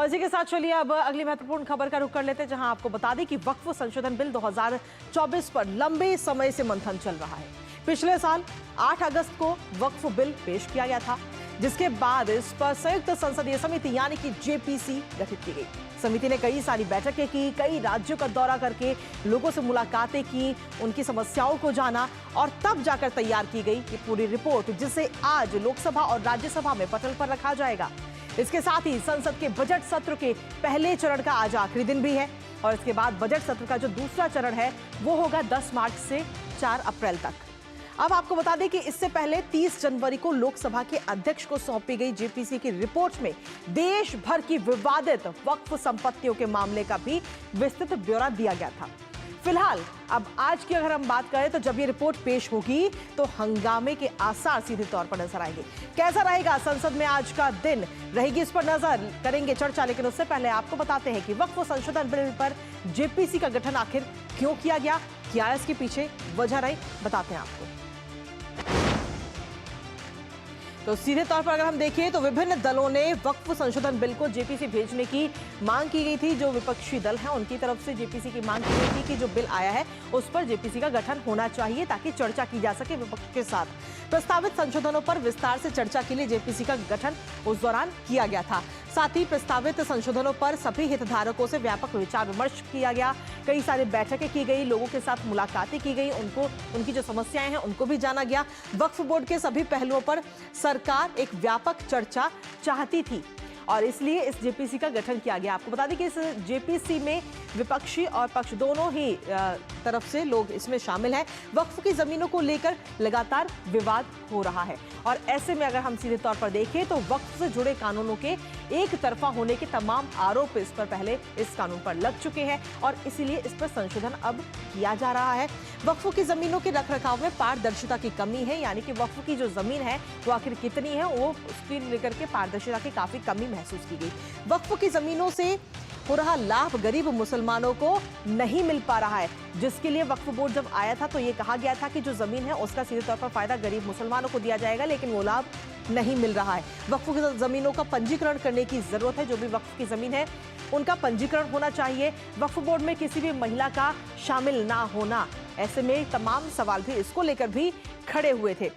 और इसी के साथ चलिए अब अगली महत्वपूर्ण खबर का रुख कर लेते हैं, जहां आपको बता दें कि वक्फ संशोधन बिल 2024 पर लंबे समय से मंथन चल रहा है। पिछले साल 8 अगस्त को वक्फ बिल पेश किया गया था, जिसके बाद इस पर संयुक्त संसदीय समिति यानी कि जेपीसी गठित की गई। समिति ने कई सारी बैठकें की, कई राज्यों का दौरा करके लोगों से मुलाकातें की, उनकी समस्याओं को जाना और तब जाकर तैयार की गई ये पूरी रिपोर्ट, जिसे आज लोकसभा और राज्यसभा में पटल पर रखा जाएगा। इसके साथ ही संसद के बजट सत्र के पहले चरण का आज आखिरी दिन भी है और इसके बाद बजट सत्र का जो दूसरा चरण है वो होगा 10 मार्च से 4 अप्रैल तक। अब आपको बता दें कि इससे पहले 30 जनवरी को लोकसभा के अध्यक्ष को सौंपी गई जेपीसी की रिपोर्ट में देश भर की विवादित वक्फ संपत्तियों के मामले का भी विस्तृत ब्यौरा दिया गया था। फिलहाल अब आज की अगर हम बात करें तो जब ये रिपोर्ट पेश होगी तो हंगामे के आसार सीधे तौर पर नजर आएंगे। कैसा रहेगा संसद में आज का दिन, रहेगी इस पर नजर करेंगे चर्चा। लेकिन उससे पहले आपको बताते हैं कि वक्फ संशोधन बिल पर जेपीसी का गठन आखिर क्यों किया गया, क्या इसके पीछे वजह रही, बताते हैं आपको। तो सीधे तौर पर अगर हम देखें तो विभिन्न दलों ने वक्फ संशोधन बिल को जेपीसी भेजने की मांग की गई थी। जो विपक्षी दल हैं उनकी तरफ से जेपीसी की मांग की गई थी कि जो बिल आया है उस पर जेपीसी का गठन होना चाहिए ताकि चर्चा की जा सके विपक्ष के साथ। प्रस्तावित संशोधनों पर विस्तार से चर्चा के लिए जेपीसी का गठन उस दौरान किया गया था। साथ ही प्रस्तावित संशोधनों पर सभी हितधारकों से व्यापक विचार विमर्श किया गया, कई सारी बैठकें की गई, लोगों के साथ मुलाकातें की गई, उनकी जो समस्याएं हैं उनको भी जाना गया। वक्फ बोर्ड के सभी पहलुओं पर सरकार एक व्यापक चर्चा चाहती थी और इसलिए इस जेपीसी का गठन किया गया। आपको बता दें कि इस जेपीसी में विपक्षी और पक्ष दोनों ही तरफ से लोग इसमें शामिल हैं। वक्फ की जमीनों को लेकर लगातार विवाद हो रहा है और ऐसे में अगर हम सीधे तौर पर देखें तो वक्फ से जुड़े कानूनों के एक तरफा होने के तमाम आरोप इस पर पहले इस कानून पर लग चुके हैं और इसीलिए इस पर संशोधन अब किया जा रहा है। वक्फ की जमीनों के रखरखाव में पारदर्शिता की कमी है, यानी कि वक्फ की जो जमीन है वो आखिर कितनी है वो उसकी लेकर के पारदर्शिता की काफी कमी महसूस की गई। वक्फ की जमीनों से हो रहा लाभ गरीब मुसलमानों को नहीं मिल पा रहा है, जिसके लिए वक्फ बोर्ड जब आया था तो ये कहा गया था कि जो जमीन है उसका सीधे तौर पर फायदा गरीब मुसलमानों को दिया जाएगा, लेकिन वो लाभ नहीं मिल रहा है। वक्फ की जमीनों का पंजीकरण करने की जरूरत है, जो भी वक्फ की जमीन है उनका पंजीकरण होना चाहिए। वक्फ बोर्ड में किसी भी महिला का शामिल ना होना, ऐसे में तमाम सवाल भी इसको लेकर भी खड़े हुए थे।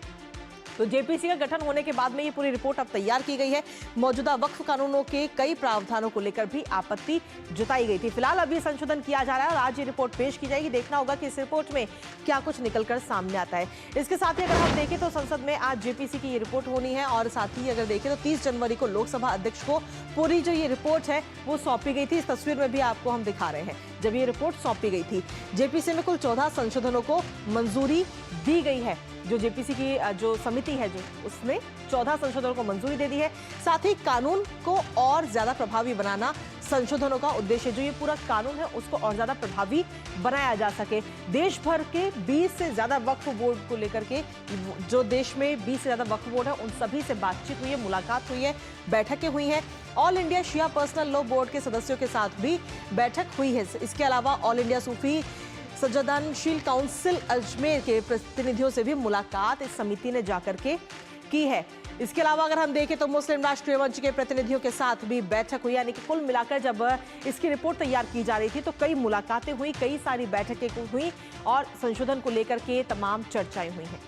तो जेपीसी का गठन होने के बाद में ये पूरी रिपोर्ट अब तैयार की गई है। मौजूदा वक्फ कानूनों के कई प्रावधानों को लेकर भी आपत्ति जताई गई थी। फिलहाल अभी संशोधन किया जा रहा है और आज ये रिपोर्ट पेश की जाएगी। देखना होगा कि इस रिपोर्ट में क्या कुछ निकलकर सामने आता है। इसके साथ ही अगर हम देखें तो संसद में आज जेपीसी की ये रिपोर्ट होनी है और साथ ही अगर देखें तो 30 जनवरी को लोकसभा अध्यक्ष को पूरी जो ये रिपोर्ट है वो सौंपी गई थी। इस तस्वीर में भी आपको हम दिखा रहे हैं जब ये रिपोर्ट सौंपी गई थी। जेपीसी में कुल 14 संशोधनों को मंजूरी दी गई है। जो जेपीसी की जो समिति है जो उसने 14 संशोधनों को मंजूरी दे दी है। साथ ही कानून को और ज्यादा प्रभावी बनाना संशोधनों का उद्देश्य, जो ये पूरा कानून है उसको और ज्यादा प्रभावी बनाया जा सके। देश भर के 20 से ज्यादा वक्फ बोर्ड को लेकर के, जो देश में 20 से ज्यादा वक्फ बोर्ड है उन सभी से बातचीत हुई है, मुलाकात हुई है, बैठकें हुई हैं। ऑल इंडिया शिया पर्सनल लॉ बोर्ड के सदस्यों के साथ भी बैठक हुई है। इसके अलावा ऑल इंडिया सूफी सज्जादानशील काउंसिल अजमेर के प्रतिनिधियों से भी मुलाकात इस समिति ने जाकर के की है। इसके अलावा अगर हम देखें तो मुस्लिम राष्ट्रीय मंच के प्रतिनिधियों के साथ भी बैठक हुई, यानी कि कुल मिलाकर जब इसकी रिपोर्ट तैयार की जा रही थी तो कई मुलाकातें हुई, कई सारी बैठकें हुई और संशोधन को लेकर के तमाम चर्चाएं हुई हैं।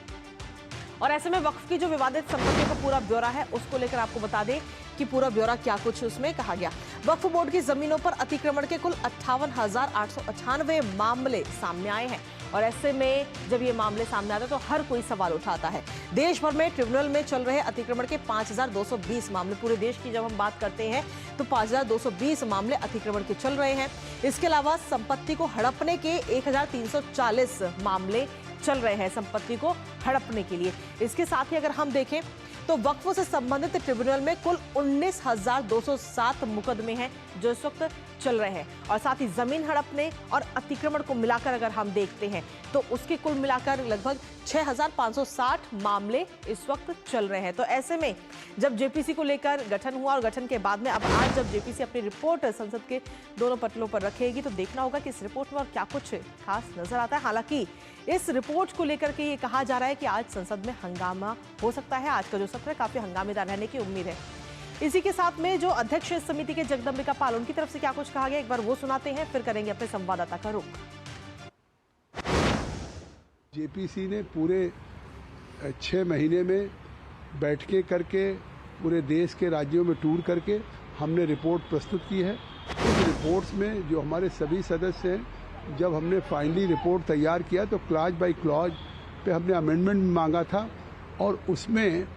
और ऐसे में वक्फ की जो विवादित संपत्तियों का पूरा ब्यौरा है उसको लेकर आपको बता दें कि पूरा ब्यौरा क्या कुछ उसमें कहा गया। वक्फ बोर्ड की जमीनों पर अतिक्रमण के कुल 58,898 मामले सामने आए हैं और ऐसे में जब ये मामले सामने आते हैं तो हर कोई सवाल उठाता है। देश भर में ट्रिब्यूनल में चल रहे अतिक्रमण के 5,220 मामले, पूरे देश की जब हम बात करते हैं तो 5,220 मामले अतिक्रमण के चल रहे हैं। इसके अलावा संपत्ति को हड़पने के 1,340 मामले चल रहे हैं संपत्ति को हड़पने के लिए। इसके साथ ही अगर हम देखें तो वक्फ से संबंधित ट्रिब्यूनल में कुल 19,207 मुकदमे हैं जो इस वक्त चल रहे हैं और साथ ही जमीन हड़पने और अतिक्रमण को मिलाकर अगर हम देखते हैं तो उसके कुल मिलाकर लगभग 6,560 मामले इस वक्त चल रहे हैं। तो ऐसे में जब जेपीसी को लेकर गठन हुआ और गठन के बाद में अब आज जब जेपीसी अपनी रिपोर्ट संसद के दोनों पटलों पर रखेगी तो देखना होगा कि इस रिपोर्ट में और क्या कुछ खास नजर आता है। हालांकि इस रिपोर्ट को लेकर के ये कहा जा रहा है कि आज संसद में हंगामा हो सकता है। आज का जो सत्र है काफी हंगामेदार रहने की उम्मीद है। इसी के साथ में जो अध्यक्ष समिति के जगदम्बिका पाल, उनकी तरफ से क्या कुछ कहा गया, एक बार वो सुनाते हैं, फिर करेंगे अपने संवाददाता का रुख। जेपीसी ने पूरे 6 महीने में बैठकें करके पूरे देश के राज्यों में टूर करके हमने रिपोर्ट प्रस्तुत की है। इस रिपोर्ट्स में जो हमारे सभी सदस्य हैं, जब हमने फाइनली रिपोर्ट तैयार किया तो क्लॉज बाय क्लॉज पे हमने अमेंडमेंट मांगा था और उसमें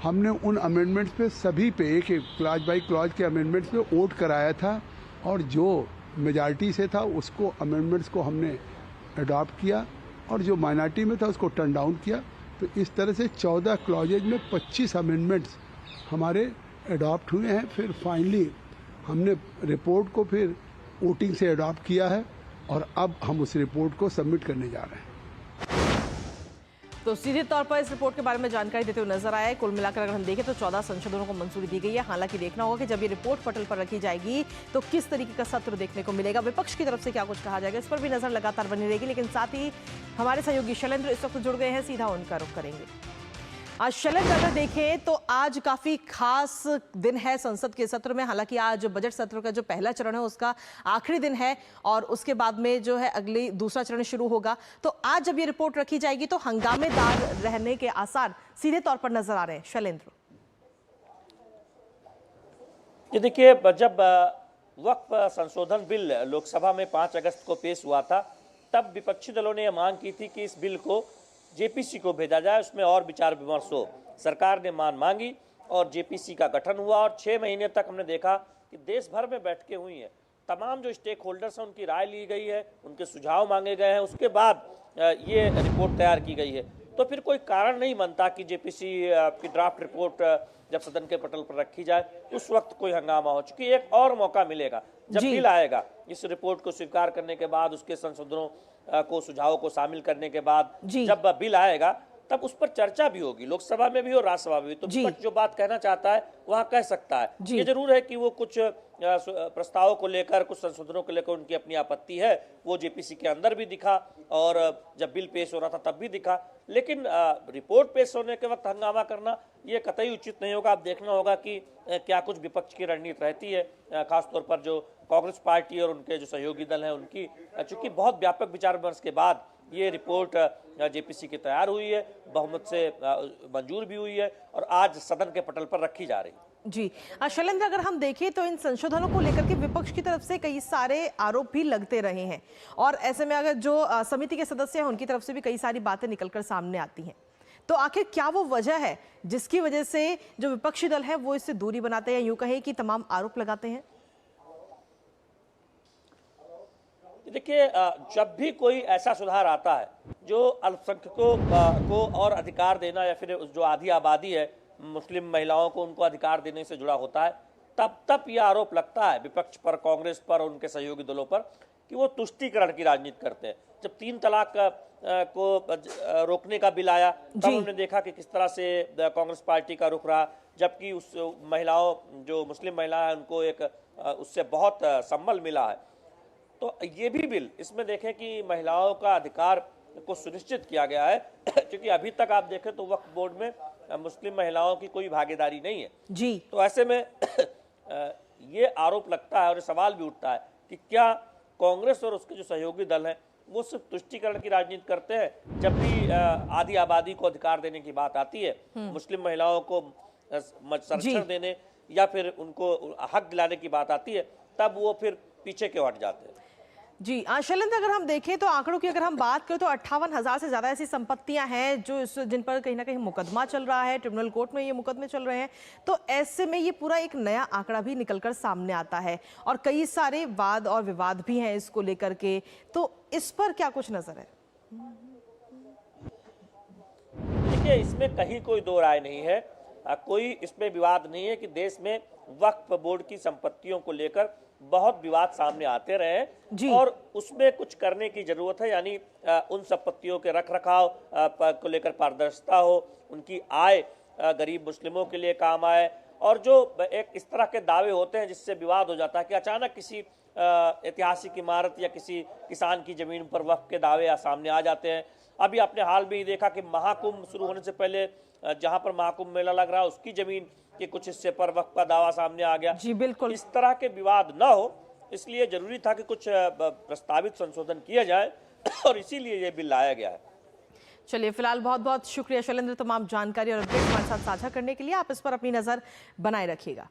हमने उन अमेंडमेंट्स पे सभी पे एक क्लॉज बाय क्लॉज के अमेंडमेंट्स पे वोट कराया था और जो मेजॉरिटी से था उसको अमेंडमेंट्स को हमने अडॉप्ट किया और जो माइनॉरिटी में था उसको टर्न डाउन किया। तो इस तरह से 14 क्लॉजेज में 25 अमेंडमेंट्स हमारे अडॉप्ट हुए हैं। फिर फाइनली हमने रिपोर्ट को फिर वोटिंग से अडॉप्ट किया है और अब हम उस रिपोर्ट को सबमिट करने जा रहे हैं। तो सीधे तौर पर इस रिपोर्ट के बारे में जानकारी देते हुए नजर आया है। कुल मिलाकर अगर हम देखें तो 14 संशोधनों को मंजूरी दी गई है। हालांकि देखना होगा कि जब ये रिपोर्ट पटल पर रखी जाएगी तो किस तरीके का सत्र देखने को मिलेगा, विपक्ष की तरफ से क्या कुछ कहा जाएगा, इस पर भी नजर लगातार बनी रहेगी। लेकिन साथ ही हमारे सहयोगी शैलेंद्र इस वक्त जुड़ गए हैं, सीधा उनका रुख करेंगे। आज शैलेंद्र, अगर देखें तो आज काफी खास दिन है संसद के सत्र में। हालांकि आज बजट सत्र का जो पहला चरण है उसका आखिरी दिन है और उसके बाद में जो है अगली दूसरा चरण शुरू होगा। तो आज जब ये रिपोर्ट रखी जाएगी तो हंगामेदार रहने के आसार सीधे तौर पर नजर आ रहे हैं। शैलेंद्र, ये देखिए, जब वक्फ संशोधन बिल लोकसभा में 5 अगस्त को पेश हुआ था तब विपक्षी दलों ने यह मांग की थी कि इस बिल को जेपीसी को भेजा जाए, उसमें और विचार विमर्श हो। सरकार ने मांगी और जेपीसी का गठन हुआ और 6 महीने तक हमने देखा कि देश भर में बैठकें हुई हैं, तमाम जो स्टेक होल्डर्स हैं उनकी राय ली गई है, उनके सुझाव मांगे गए हैं, उसके बाद ये रिपोर्ट तैयार की गई है। तो फिर कोई कारण नहीं बनता कि जेपीसी की ड्राफ्ट रिपोर्ट जब सदन के पटल पर रखी जाए उस वक्त कोई हंगामा हो, चूंकि एक और मौका मिलेगा जब बिल आएगा। इस रिपोर्ट को स्वीकार करने के बाद, उसके संशोधनों को, सुझावों को शामिल करने के बाद जब बिल आएगा तब उस पर चर्चा भी होगी, लोकसभा में भी और राज्यसभा में भी। तो विपक्ष जो बात कहना चाहता है वहां कह सकता है। ये जरूर है कि वो कुछ प्रस्तावों को लेकर, कुछ संशोधनों को लेकर उनकी अपनी आपत्ति है, वो जेपीसी के अंदर भी दिखा और जब बिल पेश हो रहा था तब भी दिखा। लेकिन रिपोर्ट पेश होने के वक्त हंगामा करना ये कतई उचित नहीं होगा। अब देखना होगा कि क्या कुछ विपक्ष की रणनीति रहती है, खासतौर पर जो कांग्रेस पार्टी और उनके जो सहयोगी दल हैं उनकी, चूंकि बहुत व्यापक विचार विमर्श के बाद ये रिपोर्ट जेपीसी की तैयार हुई है, बहुमत से मंजूर भी हुई है और आज सदन के पटल पर रखी जा रही है। जी शैलेंद्र, अगर हम देखें तो इन संशोधनों को लेकर के विपक्ष की तरफ से कई सारे आरोप भी लगते रहे हैं और ऐसे में अगर जो समिति के सदस्य हैं उनकी तरफ से भी कई सारी बातें निकलकर सामने आती हैं, तो आखिर क्या वो वजह है जिसकी वजह से जो विपक्षी दल है वो इससे दूरी बनाते हैं, यूं कहें कि तमाम आरोप लगाते हैं? देखिए, जब भी कोई ऐसा सुधार आता है जो अल्पसंख्यकों को और अधिकार देना या फिर जो आधी आबादी है, मुस्लिम महिलाओं को उनको अधिकार देने से जुड़ा होता है, तब यह आरोप लगता है विपक्ष पर, कांग्रेस पर और उनके सहयोगी दलों पर कि वो तुष्टीकरण की राजनीति करते हैं। जब 3 तलाक को रोकने का बिल आया तब हमने देखा कि किस तरह से कांग्रेस पार्टी का रुख रहा, जबकि उस महिलाओं, जो मुस्लिम महिला है, उनको एक उससे बहुत संबल मिला है। तो ये भी बिल, इसमें देखें कि महिलाओं का अधिकार को सुनिश्चित किया गया है, क्योंकि अभी तक आप देखें तो वक्फ बोर्ड में मुस्लिम महिलाओं की कोई भागीदारी नहीं है जी। तो ऐसे में ये आरोप लगता है और सवाल भी उठता है कि क्या कांग्रेस और उसके जो सहयोगी दल हैं वो सिर्फ तुष्टीकरण की राजनीति करते हैं। जब भी आधी आबादी को अधिकार देने की बात आती है, मुस्लिम महिलाओं को संरक्षण देने या फिर उनको हक दिलाने की बात आती है, तब वो फिर पीछे क्यों हट जाते हैं। जी शैलेंद्र, अगर हम देखें तो आंकड़ों की अगर हम बात करें तो 58,000 से ज्यादा ऐसी संपत्तियां हैं जो जिन पर कहीं ना कहीं मुकदमा चल रहा है, ट्रिब्यूनल कोर्ट में ये मुकदमे चल रहे हैं। तो ऐसे में ये पूरा एक नया आंकड़ा भी निकलकर सामने आता है और कई सारे वाद और विवाद भी हैं इसको लेकर के, तो इस पर क्या कुछ नजर है? देखिए, इसमें कहीं कोई दो राय नहीं है, कोई इसमें विवाद नहीं है कि देश में वक्फ बोर्ड की संपत्तियों को लेकर बहुत विवाद सामने आते रहे हैं और उसमें कुछ करने की जरूरत है। यानी उन संपत्तियों के रखरखाव को लेकर पारदर्शिता हो, उनकी आय गरीब मुस्लिमों के लिए काम आए, और जो एक इस तरह के दावे होते हैं जिससे विवाद हो जाता है कि अचानक किसी ऐतिहासिक इमारत या किसी किसान की जमीन पर वक्फ के दावे सामने आ जाते हैं। अभी आपने हाल में ही देखा कि महाकुंभ शुरू होने से पहले जहां पर महाकुंभ मेला लग रहा है उसकी जमीन के कुछ हिस्से पर वक्फ का दावा सामने आ गया। जी बिल्कुल। इस तरह के विवाद न हो इसलिए जरूरी था कि कुछ प्रस्तावित संशोधन किया जाए और इसीलिए ये बिल लाया गया है। चलिए, फिलहाल बहुत बहुत शुक्रिया शैलेंद्र, तमाम जानकारी और अपडेट हमारे साथ साझा करने के लिए। आप इस पर अपनी नजर बनाए रखिएगा।